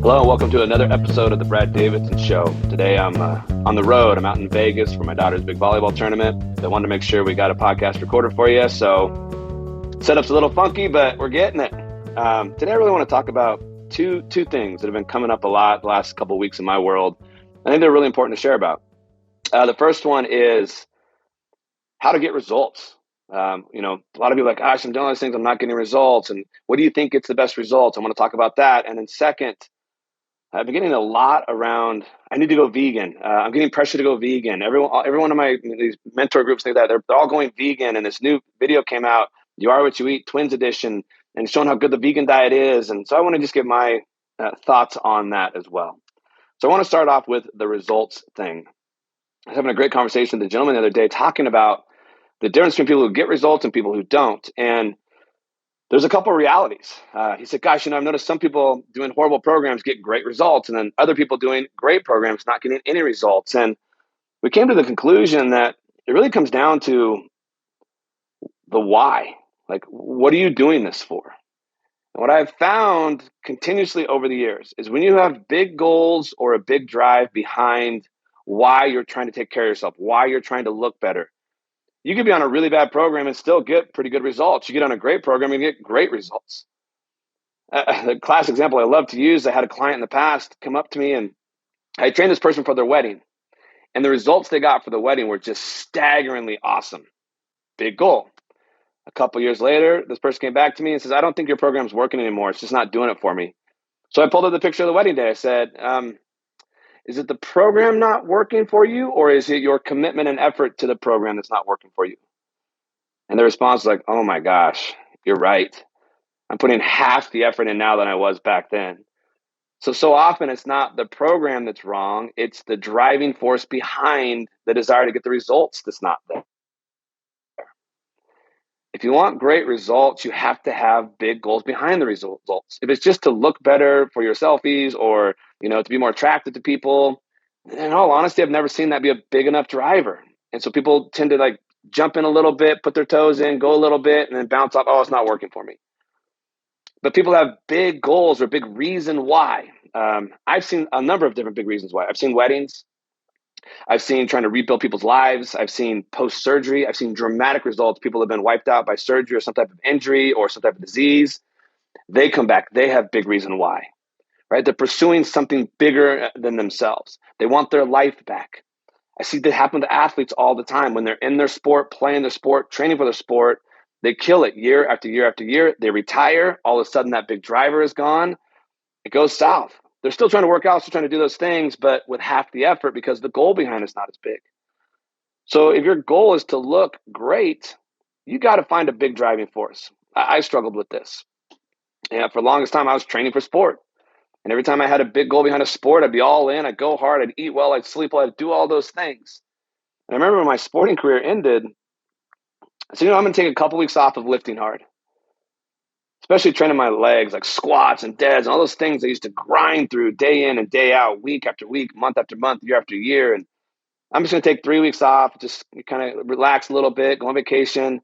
Hello and welcome to another episode of the Brad Davidson Show. Today I'm on the road. I'm out in Vegas for my daughter's big volleyball tournament. I wanted to make sure we got a podcast recorded for you. So setup's a little funky, but we're getting it. Today I really want to talk about two things that have been coming up a lot the last couple of weeks in my world. I think they're really important to share about. The first one is how to get results. A lot of people are like, gosh, I'm doing all these things, I'm not getting results. And what do you think gets the best results? I want to talk about that. And then second, I've been getting a lot around, I need to go vegan. I'm getting pressure to go vegan. Every one of my these mentor groups, they're all going vegan. And this new video came out, You Are What You Eat, Twins Edition, and showing how good the vegan diet is. And so I want to just give my thoughts on that as well. So I want to start off with the results thing. I was having a great conversation with a gentleman the other day talking about the difference between people who get results and people who don't. And there's a couple of realities. He said, gosh, I've noticed some people doing horrible programs get great results, and then other people doing great programs not getting any results. And we came to the conclusion that it really comes down to the why. Like, what are you doing this for? And what I've found continuously over the years is when you have big goals or a big drive behind why you're trying to take care of yourself, why you're trying to look better, you could be on a really bad program and still get pretty good results. You get on a great program and get great results. The class example I love to use, I had a client in the past come up to me and I trained this person for their wedding. And the results they got for the wedding were just staggeringly awesome. Big goal. A couple years later, this person came back to me and says, I don't think your program's working anymore. It's just not doing it for me. So I pulled up the picture of the wedding day. I said, is it the program not working for you, or is it your commitment and effort to the program that's not working for you? And the response was like, oh my gosh, you're right. I'm putting half the effort in now than I was back then. So often it's not the program that's wrong. It's the driving force behind the desire to get the results that's not there. If you want great results, you have to have big goals behind the results. If it's just to look better for your selfies or, to be more attractive to people, in all honesty, I've never seen that be a big enough driver. And so people tend to jump in a little bit, put their toes in, go a little bit, and then bounce off. Oh, it's not working for me. But people have big goals or big reason why. I've seen a number of different big reasons why. I've seen weddings. I've seen trying to rebuild people's lives. I've seen post-surgery. I've seen dramatic results. People have been wiped out by surgery or some type of injury or some type of disease. They come back. They have big reason why, right? They're pursuing something bigger than themselves. They want their life back. I see that happen to athletes all the time. When they're in their sport, playing their sport, training for their sport, they kill it year after year after year. They retire. All of a sudden, that big driver is gone. It goes south. They're still trying to work out, still trying to do those things, but with half the effort because the goal behind it's not as big. So if your goal is to look great, you got to find a big driving force. I struggled with this. And for the longest time, I was training for sport. And every time I had a big goal behind a sport, I'd be all in. I'd go hard. I'd eat well. I'd sleep well. I'd do all those things. And I remember when my sporting career ended, I said, I'm going to take a couple weeks off of lifting hard. Especially training my legs, like squats and deads and all those things I used to grind through day in and day out, week after week, month after month, year after year. And I'm just going to take 3 weeks off, just kind of relax a little bit, go on vacation.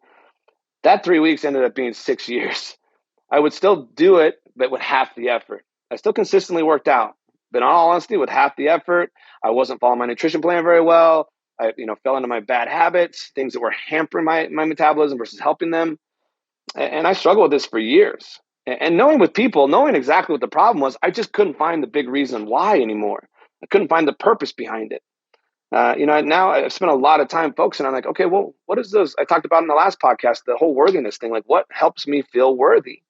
That 3 weeks ended up being 6 years. I would still do it, but with half the effort. I still consistently worked out, but in all honesty, with half the effort, I wasn't following my nutrition plan very well. I fell into my bad habits, things that were hampering my metabolism versus helping them. And I struggled with this for years. And knowing exactly what the problem was, I just couldn't find the big reason why anymore. I couldn't find the purpose behind it. Now I've spent a lot of time focusing on okay, well, what is this? I talked about in the last podcast, the whole worthiness thing, what helps me feel worthy?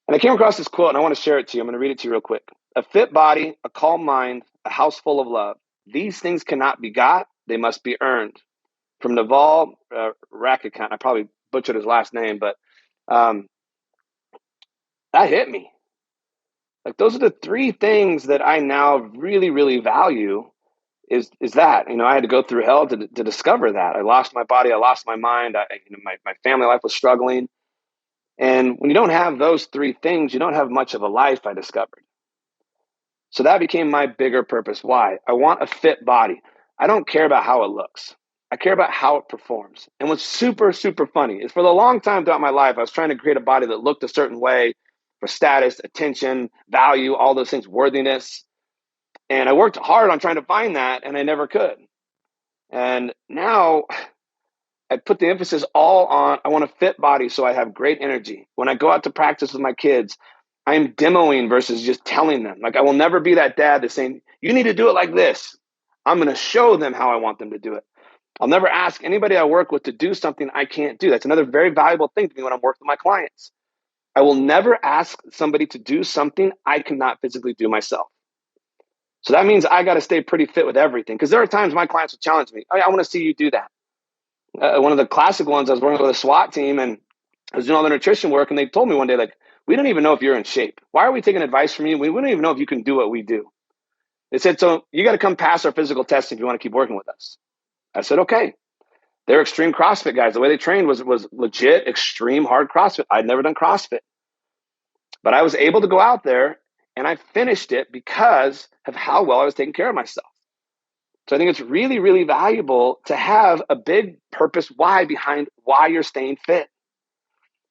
And I came across this quote and I want to share it to you. I'm going to read it to you real quick. A fit body, a calm mind, a house full of love. These things cannot be got. They must be earned. From Naval Ravikant. I probably butchered his last name, but that hit me. Those are the three things that I now really, really value is that, I had to go through hell to discover that. I lost my body. I lost my mind. My family life was struggling. And when you don't have those three things, you don't have much of a life, I discovered. So that became my bigger purpose. Why? I want a fit body. I don't care about how it looks. I care about how it performs. And what's super, super funny is for the long time throughout my life, I was trying to create a body that looked a certain way for status, attention, value, all those things, worthiness. And I worked hard on trying to find that, and I never could. And now I put the emphasis all on, I want a fit body so I have great energy. When I go out to practice with my kids, I'm demoing versus just telling them. Like, I will never be that dad that's saying, you need to do it like this. I'm going to show them how I want them to do it. I'll never ask anybody I work with to do something I can't do. That's another very valuable thing to me when I'm working with my clients. I will never ask somebody to do something I cannot physically do myself. So that means I got to stay pretty fit with everything, because there are times my clients will challenge me. I want to see you do that. One of the classic ones, I was working with a SWAT team and I was doing all the nutrition work, and they told me one day, like, we don't even know if you're in shape. Why are we taking advice from you? We don't even know if you can do what we do. They said, so you got to come pass our physical testing if you want to keep working with us. I said, okay. They're extreme CrossFit guys. The way they trained was legit, extreme, hard CrossFit. I'd never done CrossFit. But I was able to go out there and I finished it because of how well I was taking care of myself. So I think it's really, really valuable to have a big purpose why behind why you're staying fit.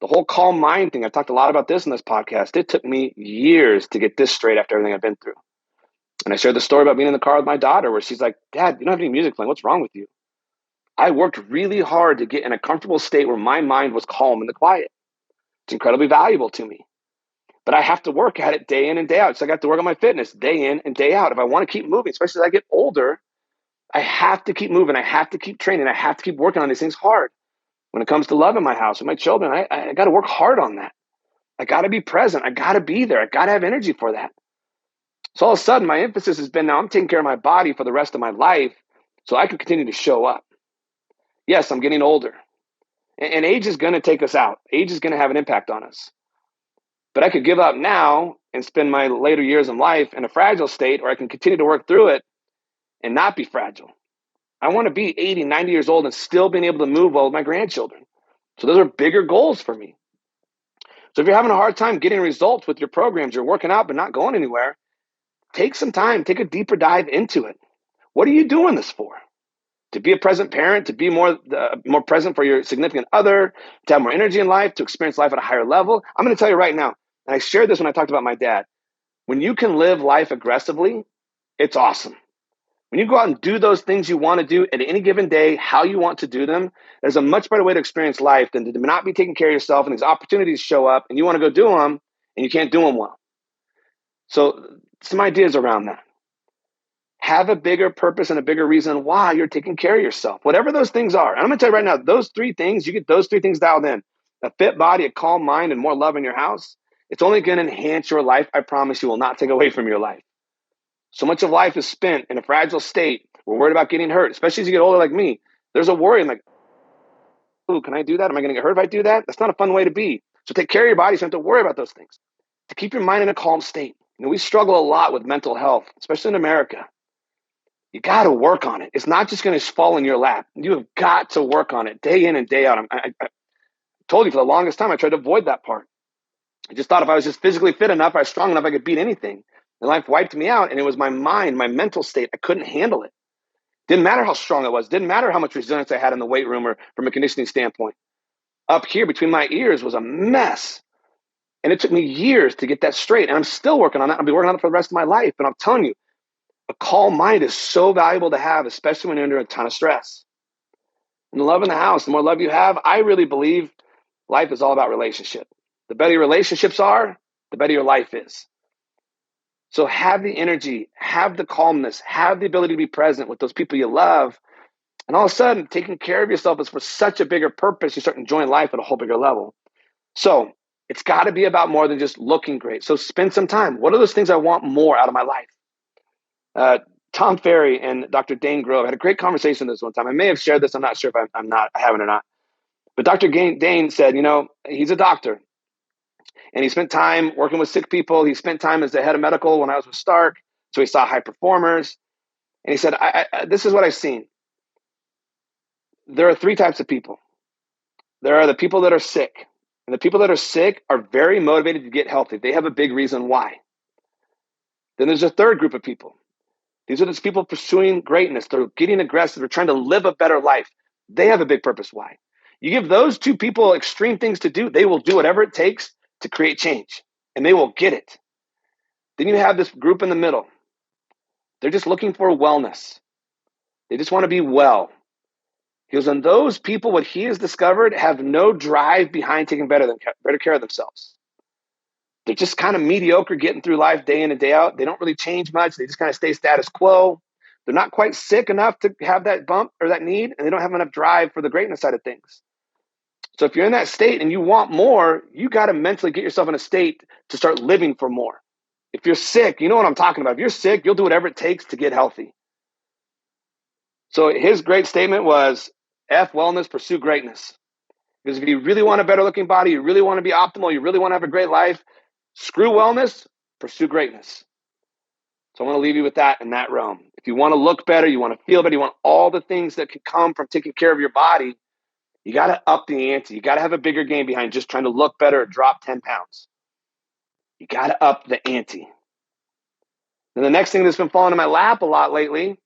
The whole calm mind thing, I've talked a lot about this in this podcast. It took me years to get this straight after everything I've been through. And I shared the story about being in the car with my daughter where she's like, Dad, you don't have any music playing. What's wrong with you? I worked really hard to get in a comfortable state where my mind was calm and quiet. It's incredibly valuable to me. But I have to work at it day in and day out. So I got to work on my fitness day in and day out. If I want to keep moving, especially as I get older, I have to keep moving. I have to keep training. I have to keep working on these things hard. When it comes to love in my house with my children, I got to work hard on that. I got to be present. I got to be there. I got to have energy for that. So all of a sudden, my emphasis has been now I'm taking care of my body for the rest of my life so I can continue to show up. Yes, I'm getting older. And age is going to take us out. Age is going to have an impact on us. But I could give up now and spend my later years in life in a fragile state, or I can continue to work through it and not be fragile. I want to be 80, 90 years old and still being able to move well with my grandchildren. So those are bigger goals for me. So if you're having a hard time getting results with your programs, you're working out but not going anywhere, take some time, take a deeper dive into it. What are you doing this for? To be a present parent, to be more present for your significant other, to have more energy in life, to experience life at a higher level. I'm going to tell you right now, and I shared this when I talked about my dad, when you can live life aggressively, it's awesome. When you go out and do those things you want to do at any given day, how you want to do them, there's a much better way to experience life than to not be taking care of yourself and these opportunities show up and you want to go do them and you can't do them well. So some ideas around that. Have a bigger purpose and a bigger reason why you're taking care of yourself, whatever those things are. And I'm going to tell you right now, those three things, you get those three things dialed in, a fit body, a calm mind, and more love in your house, it's only going to enhance your life. I promise you will not take away from your life. So much of life is spent in a fragile state. We're worried about getting hurt, especially as you get older like me. There's a worry. I'm like, ooh, can I do that? Am I going to get hurt if I do that? That's not a fun way to be. So take care of your body so you don't have to worry about those things. To keep your mind in a calm state. You know, we struggle a lot with mental health, especially in America. You got to work on it. It's not just going to fall in your lap. You have got to work on it day in and day out. I told you for the longest time, I tried to avoid that part. I just thought if I was just physically fit enough, I was strong enough, I could beat anything. And life wiped me out. And it was my mind, my mental state. I couldn't handle it. Didn't matter how strong I was. Didn't matter how much resilience I had in the weight room or from a conditioning standpoint. Up here between my ears was a mess. And it took me years to get that straight. And I'm still working on that. I'll be working on it for the rest of my life. But I'm telling you, a calm mind is so valuable to have, especially when you're under a ton of stress. And the love in the house, the more love you have, I really believe life is all about relationship. The better your relationships are, the better your life is. So have the energy, have the calmness, have the ability to be present with those people you love. And all of a sudden, taking care of yourself is for such a bigger purpose. You start enjoying life at a whole bigger level. So it's got to be about more than just looking great. So spend some time. What are those things I want more out of my life? Tom Ferry and Dr. Dane Grove had a great conversation this one time. I may have shared this. I'm not sure if I haven't or not. But Dr. Dane said, he's a doctor. And he spent time working with sick people. He spent time as the head of medical when I was with Stark. So he saw high performers. And he said, this is what I've seen. There are three types of people. There are the people that are sick. And the people that are sick are very motivated to get healthy. They have a big reason why. Then there's a third group of people. These are those people pursuing greatness. They're getting aggressive. They're trying to live a better life. They have a big purpose why. You give those two people extreme things to do, they will do whatever it takes to create change. and they will get it. Then you have this group in the middle. They're just looking for wellness. They just want to be well. He goes, and those people, what he has discovered, have no drive behind taking better care of themselves. They're just kind of mediocre, getting through life day in and day out. They don't really change much. They just kind of stay status quo. They're not quite sick enough to have that bump or that need, and they don't have enough drive for the greatness side of things. So if you're in that state and you want more, you got to mentally get yourself in a state to start living for more. If you're sick, you know what I'm talking about. If you're sick, you'll do whatever it takes to get healthy. So his great statement was, F wellness, pursue greatness. Because if you really want a better looking body, you really want to be optimal, you really want to have a great life, screw wellness, pursue greatness. So I want to leave you with that in that realm. If you want to look better, you want to feel better, you want all the things that can come from taking care of your body, you got to up the ante. You got to have a bigger game behind just trying to look better or drop 10 pounds. You got to up the ante. And the next thing that's been falling in my lap a lot lately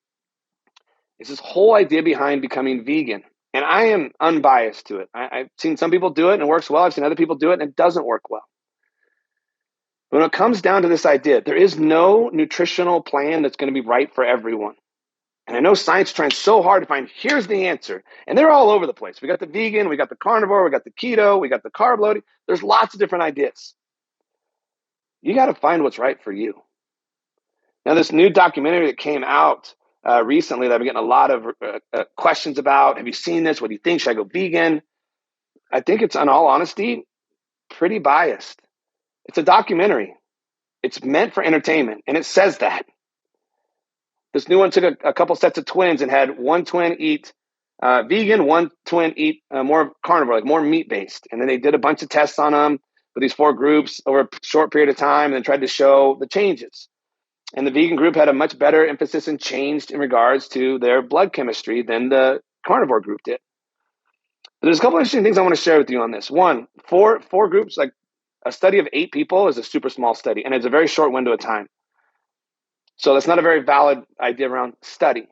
is this whole idea behind becoming vegan. And I am unbiased to it. I've seen some people do it and it works well. I've seen other people do it and it doesn't work well. When it comes down to this idea, there is no nutritional plan that's going to be right for everyone. And I know science is trying so hard to find, here's the answer. And they're all over the place. We got the vegan, we got the carnivore, we got the keto, we got the carb loading. There's lots of different ideas. You got to find what's right for you. Now, this new documentary that came out recently that I've been getting a lot of questions about, have you seen this? What do you think? Should I go vegan? I think it's, in all honesty, pretty biased. It's a documentary. It's meant for entertainment, and it says that. This new one took a couple sets of twins and had one twin eat vegan, one twin eat more carnivore, like more meat-based. And then they did a bunch of tests on them with these 4 groups over a short period of time and then tried to show the changes. And the vegan group had a much better emphasis and changed in regards to their blood chemistry than the carnivore group did. But there's a couple of interesting things I want to share with you on this. One, four groups, like a study of 8 people is a super small study, and it's a very short window of time. So that's not a very valid idea around study.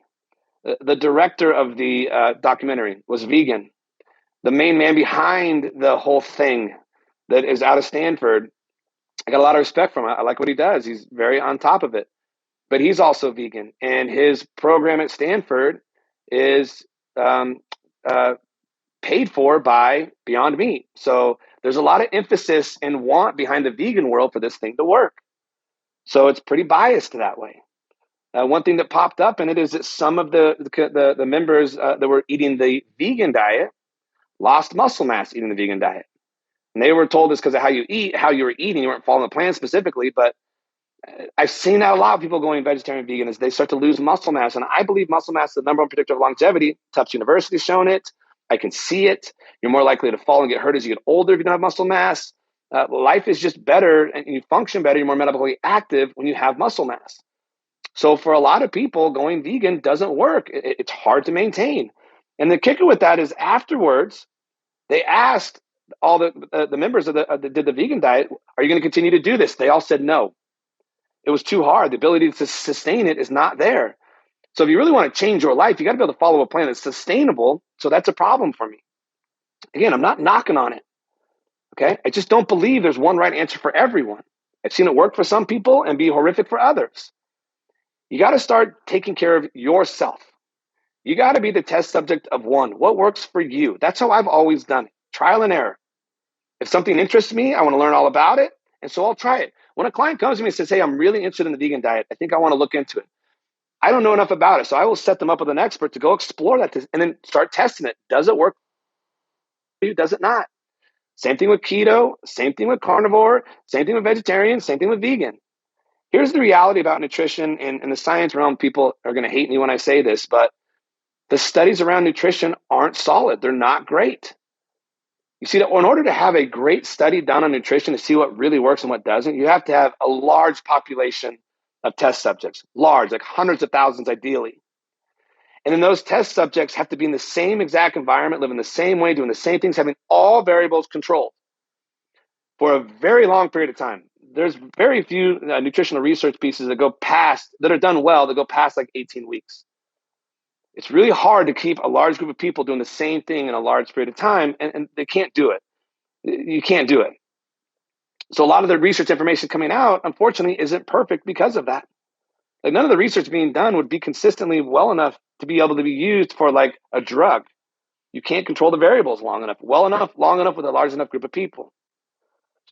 The director of the documentary was vegan. The main man behind the whole thing that is out of Stanford, I got a lot of respect from him. I like what he does. He's very on top of it. But he's also vegan. And his program at Stanford is paid for by Beyond Meat. So there's a lot of emphasis and want behind the vegan world for this thing to work. So it's pretty biased that way. One thing that popped up in it is that some of the members that were eating the vegan diet lost muscle mass eating the vegan diet. And they were told this because of how you eat, how you were eating. You weren't following the plan specifically, but I've seen that a lot of people going vegetarian, vegan, as they start to lose muscle mass. And I believe muscle mass is the number one predictor of longevity. Tufts University has shown it. I can see it. You're more likely to fall and get hurt as you get older if you don't have muscle mass. Life is just better and you function better. You're more metabolically active when you have muscle mass. So for a lot of people, going vegan doesn't work. It's hard to maintain. And the kicker with that is afterwards, they asked all the members of that did the vegan diet, are you going to continue to do this? They all said no. It was too hard. The ability to sustain it is not there. So if you really want to change your life, you got to be able to follow a plan that's sustainable. So that's a problem for me. Again, I'm not knocking on it. Okay. I just don't believe there's one right answer for everyone. I've seen it work for some people and be horrific for others. You got to start taking care of yourself. You got to be the test subject of one. What works for you? That's how I've always done it. Trial and error. If something interests me, I want to learn all about it. And so I'll try it. When a client comes to me and says, hey, I'm really interested in the vegan diet, I think I want to look into it. I don't know enough about it. So I will set them up with an expert to go explore that and then start testing it. Does it work for you? Does it not? Same thing with keto, same thing with carnivore, same thing with vegetarian, same thing with vegan. Here's the reality about nutrition and the science realm. People are going to hate me when I say this, but the studies around nutrition aren't solid. They're not great. You see, that in order to have a great study done on nutrition to see what really works and what doesn't, you have to have a large population of test subjects, large, like hundreds of thousands ideally. And then those test subjects have to be in the same exact environment, living the same way, doing the same things, having all variables controlled for a very long period of time. There's very few nutritional research pieces that are done well, that go past like 18 weeks. It's really hard to keep a large group of people doing the same thing in a large period of time, and they can't do it. You can't do it. So a lot of the research information coming out, unfortunately, isn't perfect because of that. Like none of the research being done would be consistently well enough to be able to be used for like a drug. You can't control the variables long enough, long enough with a large enough group of people.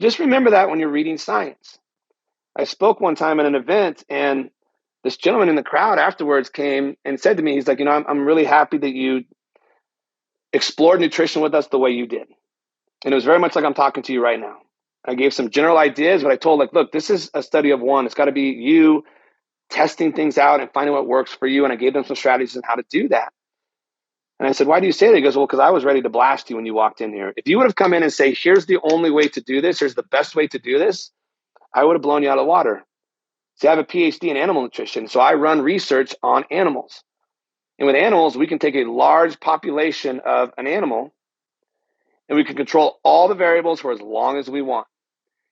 Just remember that when you're reading science. I spoke one time at an event, and this gentleman in the crowd afterwards came and said to me, he's like, I'm really happy that you explored nutrition with us the way you did. And it was very much like I'm talking to you right now. I gave some general ideas, but I told like, look, this is a study of one. It's got to be you testing things out and finding what works for you. And I gave them some strategies on how to do that. And I said, why do you say that? He goes, well, because I was ready to blast you when you walked in here. If you would have come in and say, here's the only way to do this, here's the best way to do this, I would have blown you out of the water. See, I have a PhD in animal nutrition, so I run research on animals. And with animals, we can take a large population of an animal and we can control all the variables for as long as we want.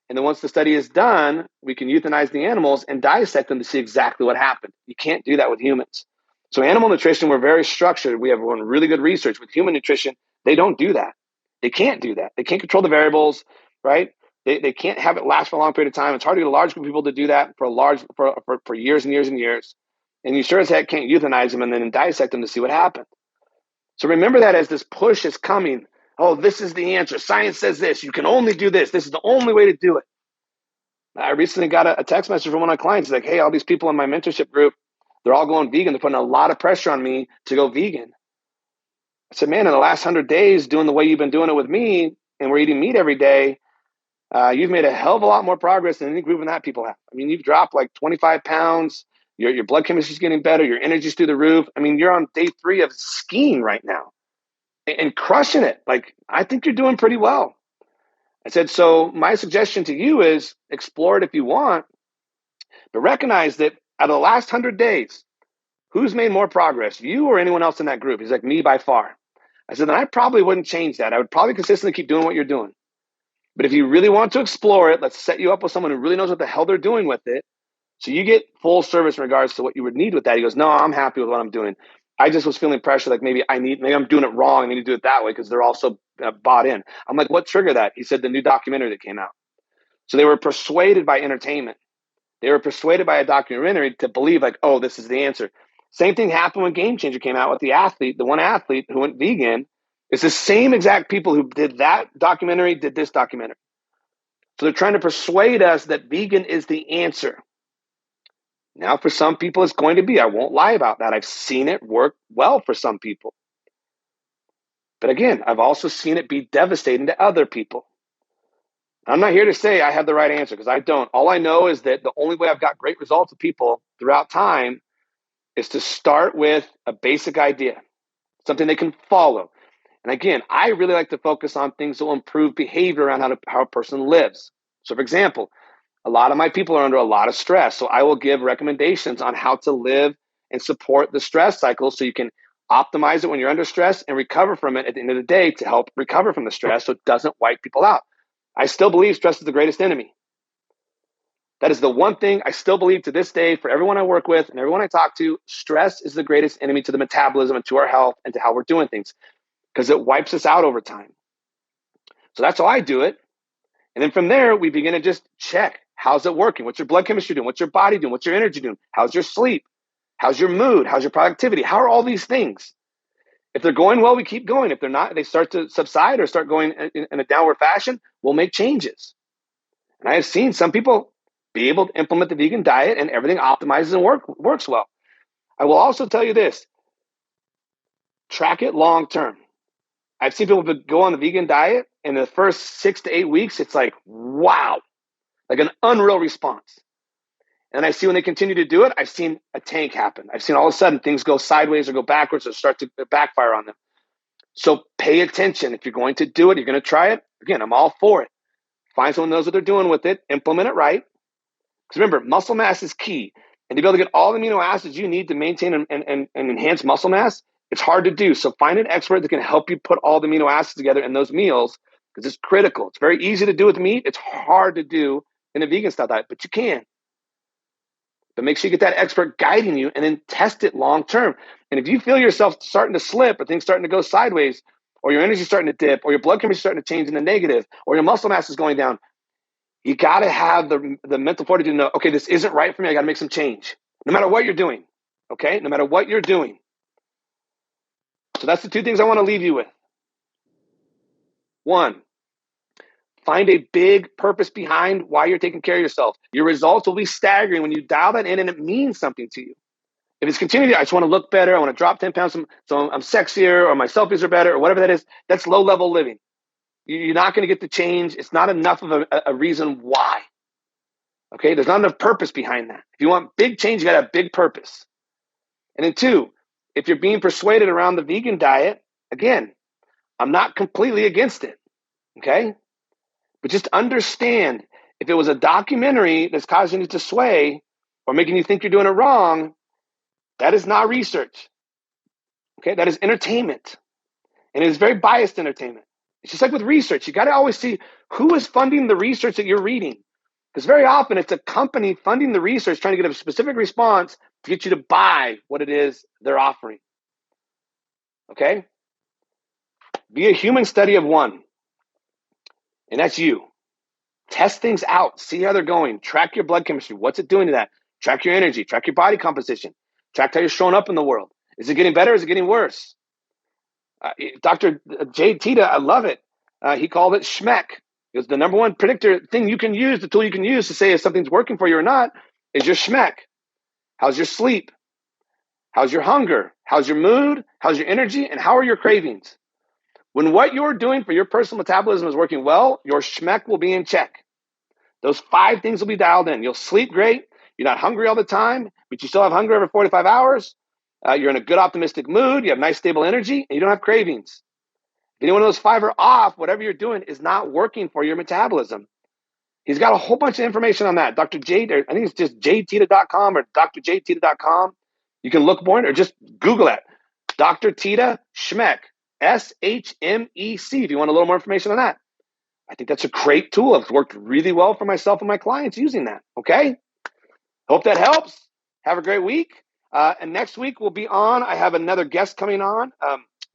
And then once the study is done, we can euthanize the animals and dissect them to see exactly what happened. You can't do that with humans. So animal nutrition, we're very structured. We have run really good research. With human nutrition, they don't do that. They can't do that. They can't control the variables, right? They can't have it last for a long period of time. It's hard to get a large group of people to do that for years and years and years. And you sure as heck can't euthanize them and then dissect them to see what happened. So remember that as this push is coming, oh, this is the answer. Science says this. You can only do this. This is the only way to do it. I recently got a text message from one of my clients. Like, hey, all these people in my mentorship group, they're all going vegan. They're putting a lot of pressure on me to go vegan. I said, man, in the last 100 days, doing the way you've been doing it with me, and we're eating meat every day, you've made a hell of a lot more progress than any group of that people have. I mean, you've dropped like 25 pounds. Your blood chemistry is getting better. Your energy's through the roof. I mean, you're on day 3 of skiing right now and crushing it. Like, I think you're doing pretty well. I said, so my suggestion to you is explore it if you want, but recognize that out of the last 100 days, who's made more progress, you or anyone else in that group? He's like, me by far. I said, then I probably wouldn't change that. I would probably consistently keep doing what you're doing. But if you really want to explore it, let's set you up with someone who really knows what the hell they're doing with it. So you get full service in regards to what you would need with that. He goes, no, I'm happy with what I'm doing. I just was feeling pressure, like maybe I'm doing it wrong. I need to do it that way because they're also bought in. I'm like, what triggered that? He said the new documentary that came out. So they were persuaded by entertainment. They were persuaded by a documentary to believe like, oh, this is the answer. Same thing happened when Game Changer came out with the one athlete who went vegan. It's the same exact people who did that documentary, did this documentary. So they're trying to persuade us that vegan is the answer. Now, for some people, it's going to be. I won't lie about that. I've seen it work well for some people. But again, I've also seen it be devastating to other people. I'm not here to say I have the right answer because I don't. All I know is that the only way I've got great results with people throughout time is to start with a basic idea, something they can follow. And again, I really like to focus on things that will improve behavior around how a person lives. So for example, a lot of my people are under a lot of stress. So I will give recommendations on how to live and support the stress cycle so you can optimize it when you're under stress and recover from it at the end of the day to help recover from the stress so it doesn't wipe people out. I still believe stress is the greatest enemy. That is the one thing I still believe to this day for everyone I work with and everyone I talk to. Stress is the greatest enemy to the metabolism and to our health and to how we're doing things because it wipes us out over time. So that's how I do it. And then from there, we begin to just check. How's it working? What's your blood chemistry doing? What's your body doing? What's your energy doing? How's your sleep? How's your mood? How's your productivity? How are all these things? If they're going well, we keep going. If they're not, they start to subside or start going in a downward fashion, we'll make changes. And I have seen some people be able to implement the vegan diet and everything optimizes and works well. I will also tell you this, track it long term. I've seen people go on the vegan diet and the first 6 to 8 weeks, it's like, wow, like an unreal response. And I see when they continue to do it, I've seen a tank happen. I've seen all of a sudden things go sideways or go backwards or start to backfire on them. So pay attention. If you're going to do it, you're going to try it. Again, I'm all for it. Find someone who knows what they're doing with it. Implement it right. Because remember, muscle mass is key. And to be able to get all the amino acids you need to maintain and enhance muscle mass, it's hard to do. So find an expert that can help you put all the amino acids together in those meals because it's critical. It's very easy to do with meat. It's hard to do in a vegan style diet, but you can. But make sure you get that expert guiding you and then test it long term. And if you feel yourself starting to slip or things starting to go sideways, or your energy starting to dip, or your blood chemistry starting to change in the negative, or your muscle mass is going down, You got to have the mental fortitude to know, okay, this isn't right for me. I got to make some change, no matter what you're doing. Okay, no matter what you're doing. So that's the two things I want to leave you with. One, find a big purpose behind why you're taking care of yourself. Your results will be staggering when you dial that in and it means something to you. If it's continuing, I just want to look better, I want to drop 10 pounds, so I'm sexier, or my selfies are better, or whatever that is, that's low-level living. You're not going to get the change. It's not enough of a reason why. Okay, there's not enough purpose behind that. If you want big change, you got to have big purpose. And then two, if you're being persuaded around the vegan diet, again, I'm not completely against it, okay? But just understand, if it was a documentary that's causing you to sway or making you think you're doing it wrong, that is not research, okay? That is entertainment, and it is very biased entertainment. It's just like with research. You got to always see who is funding the research that you're reading, because very often it's a company funding the research, trying to get a specific response to get you to buy what it is they're offering, okay? Be a human study of one, and that's you. Test things out. See how they're going. Track your blood chemistry. What's it doing to that? Track your energy. Track your body composition. Track how you're showing up in the world. Is it getting better? Is it getting worse? Dr. Jay Tita, I love it. He called it SHMEC. It was the number one predictor thing you can use, the tool you can use to say if something's working for you or not, is your SHMEC. How's your sleep? How's your hunger? How's your mood? How's your energy? And how are your cravings? When what you're doing for your personal metabolism is working well, your SHMEC will be in check. Those 5 things will be dialed in. You'll sleep great. You're not hungry all the time, but you still have hunger every 4 to 5 hours. You're in a good, optimistic mood. You have nice, stable energy, and you don't have cravings. If any one of those 5 are off, whatever you're doing is not working for your metabolism. He's got a whole bunch of information on that. Dr. J, I think it's just jtita.com or drjtita.com. You can look more, or just Google it. Dr. Tita SHMEC, SHMEC, if you want a little more information on that. I think that's a great tool. It's worked really well for myself and my clients using that, okay? Hope that helps. Have a great week. And next week we'll be on. I have another guest coming on,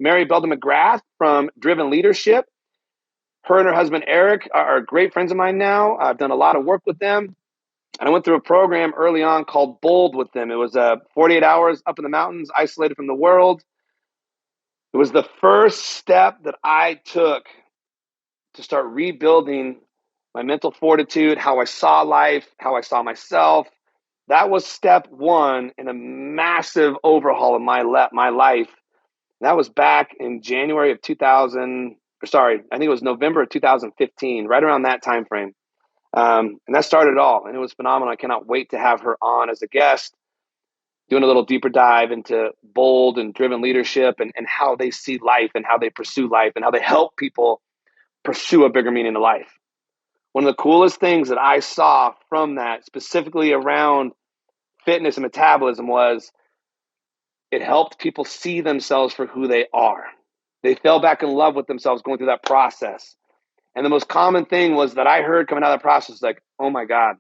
Mary Belden McGrath from Driven Leadership. Her and her husband, Eric, are great friends of mine now. I've done a lot of work with them. And I went through a program early on called Bold with them. It was 48 hours up in the mountains, isolated from the world. It was the first step that I took to start rebuilding my mental fortitude, how I saw life, how I saw myself. That was step 1 in a massive overhaul of my life. And that was back in January of 2000. Sorry, I think it was November of 2015, right around that time frame. And that started it all, and it was phenomenal. I cannot wait to have her on as a guest, doing a little deeper dive into Bold and Driven Leadership and how they see life and how they pursue life and how they help people pursue a bigger meaning to life. One of the coolest things that I saw from that, specifically around fitness and metabolism, was it helped people see themselves for who they are. They fell back in love with themselves going through that process. And the most common thing was that I heard coming out of the process, like, oh my God,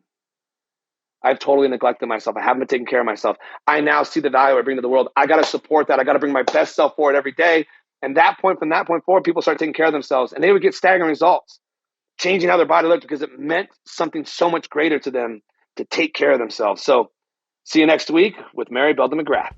I've totally neglected myself. I haven't been taking care of myself. I now see the value I bring to the world. I got to support that. I got to bring my best self forward every day. And from that point forward, people start taking care of themselves, and they would get staggering results, changing how their body looked because it meant something so much greater to them to take care of themselves. So see you next week with Mary Belden McGrath.